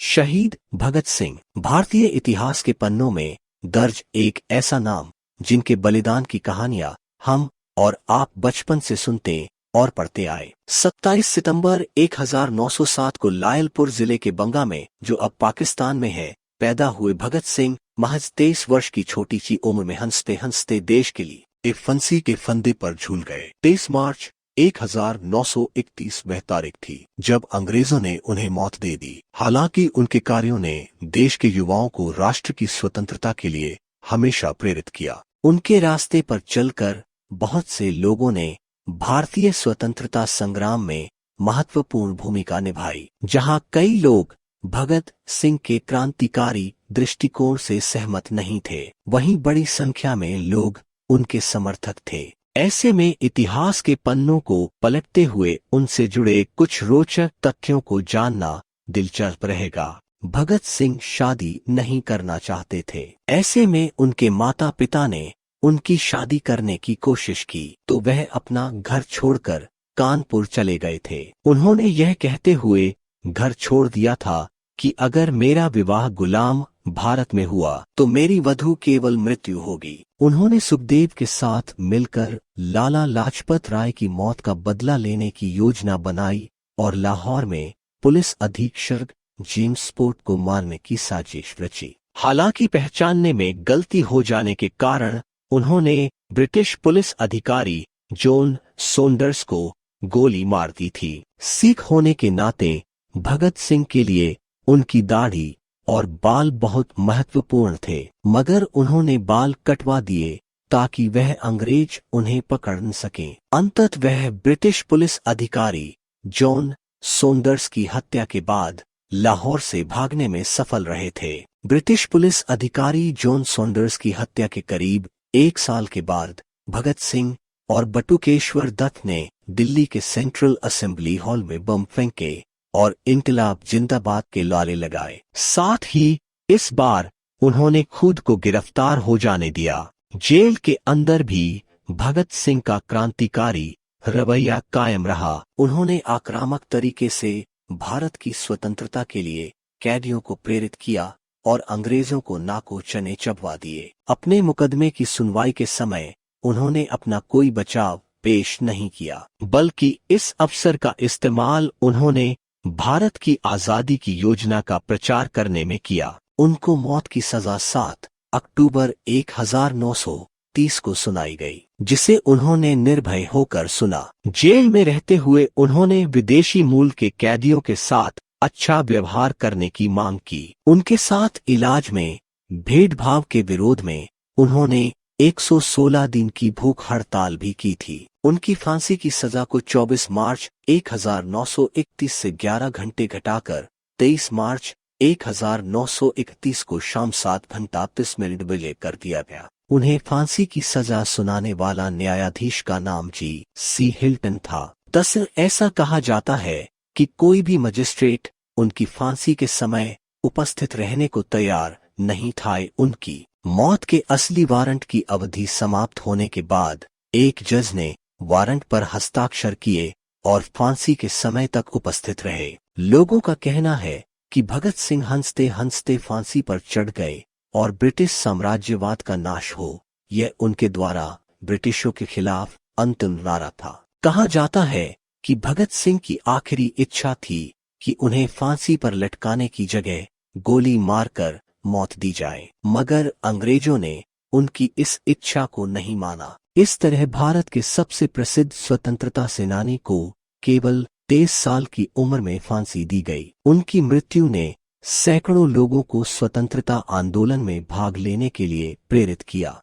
शहीद भगत सिंह भारतीय इतिहास के पन्नों में दर्ज एक ऐसा नाम जिनके बलिदान की कहानियां हम और आप बचपन से सुनते और पढ़ते आए। 27 सितंबर 1907 को लायलपुर जिले के बंगा में, जो अब पाकिस्तान में है, पैदा हुए भगत सिंह महज 23 वर्ष की छोटी सी उम्र में हंसते हंसते देश के लिए एक फांसी के फंदे पर झूल गए। 23 मार्च 1931 वह तारीख थी जब अंग्रेजों ने उन्हें मौत दे दी। हालांकि उनके कार्यों ने देश के युवाओं को राष्ट्र की स्वतंत्रता के लिए हमेशा प्रेरित किया। उनके रास्ते पर चलकर बहुत से लोगों ने भारतीय स्वतंत्रता संग्राम में महत्वपूर्ण भूमिका निभाई। जहां कई लोग भगत सिंह के क्रांतिकारी दृष्टिकोण से सहमत नहीं थे, वहीं बड़ी संख्या में लोग उनके समर्थक थे। ऐसे में इतिहास के पन्नों को पलटते हुए उनसे जुड़े कुछ रोचक तथ्यों को जानना दिलचस्प रहेगा। भगत सिंह शादी नहीं करना चाहते थे। ऐसे में उनके माता पिता ने उनकी शादी करने की कोशिश की तो वह अपना घर छोड़कर कानपुर चले गए थे। उन्होंने यह कहते हुए घर छोड़ दिया था कि अगर मेरा विवाह गुलाम भारत में हुआ तो मेरी वधू केवल मृत्यु होगी। उन्होंने सुखदेव के साथ मिलकर लाला लाजपत राय की मौत का बदला लेने की योजना बनाई और लाहौर में पुलिस अधीक्षक जेम्स फोर्ड को मारने की साजिश रची। हालांकि पहचानने में गलती हो जाने के कारण उन्होंने ब्रिटिश पुलिस अधिकारी जॉन सॉन्डर्स को गोली मार दी थी। सिख होने के नाते भगत सिंह के लिए उनकी दाढ़ी और बाल बहुत महत्वपूर्ण थे, मगर उन्होंने बाल कटवा दिए ताकि वह अंग्रेज उन्हें पकड़ न सकें। अंततः वह ब्रिटिश पुलिस अधिकारी जॉन सॉन्डर्स की हत्या के बाद लाहौर से भागने में सफल रहे थे। ब्रिटिश पुलिस अधिकारी जॉन सॉन्डर्स की हत्या के करीब 1 साल के बाद भगत सिंह और बटुकेश्वर दत्त ने दिल्ली के सेंट्रल असेंबली हॉल में बम फेंके और इनकलाब जिंदाबाद के नारे लगाए। साथ ही इस बार उन्होंने खुद को गिरफ्तार हो जाने दिया। जेल के अंदर भी भगत सिंह का क्रांतिकारी रवैया कायम रहा। उन्होंने आक्रामक तरीके से भारत की स्वतंत्रता के लिए कैदियों को प्रेरित किया और अंग्रेजों को नाको चने चबवा दिए। अपने मुकदमे की सुनवाई के समय उन्होंने अपना कोई बचाव पेश नहीं किया, बल्कि इस अवसर का इस्तेमाल उन्होंने भारत की आजादी की योजना का प्रचार करने में किया। उनको मौत की सजा 7 अक्टूबर 1930 को सुनाई गई, जिसे उन्होंने निर्भय होकर सुना। जेल में रहते हुए उन्होंने विदेशी मूल के कैदियों के साथ अच्छा व्यवहार करने की मांग की। उनके साथ इलाज में भेदभाव के विरोध में उन्होंने 116 दिन की भूख हड़ताल भी की थी। उनकी फांसी की सजा को 24 मार्च 1931 से 11 घंटे घटाकर 23 मार्च 1931 को शाम 7:30 बजे कर दिया गया। उन्हें फांसी की सजा सुनाने वाला न्यायाधीश का नाम G.C. हिल्टन था। दरअसल ऐसा कहा जाता है कि कोई भी मजिस्ट्रेट उनकी फांसी के समय उपस्थित रहने को तैयार नहीं था। उनकी मौत के असली वारंट की अवधि समाप्त होने के बाद एक जज ने वारंट पर हस्ताक्षर किए और फांसी के समय तक उपस्थित रहे। लोगों का कहना है कि भगत सिंह हंसते हंसते फांसी पर चढ़ गए और ब्रिटिश साम्राज्यवाद का नाश हो, यह उनके द्वारा ब्रिटिशों के खिलाफ अंतिम नारा था। कहा जाता है कि भगत सिंह की आखिरी इच्छा थी कि उन्हें फांसी पर लटकाने की जगह गोली मारकर मौत दी जाए, मगर अंग्रेजों ने उनकी इस इच्छा को नहीं माना। इस तरह भारत के सबसे प्रसिद्ध स्वतंत्रता सेनानी को केवल 23 साल की उम्र में फांसी दी गई। उनकी मृत्यु ने सैकड़ों लोगों को स्वतंत्रता आंदोलन में भाग लेने के लिए प्रेरित किया।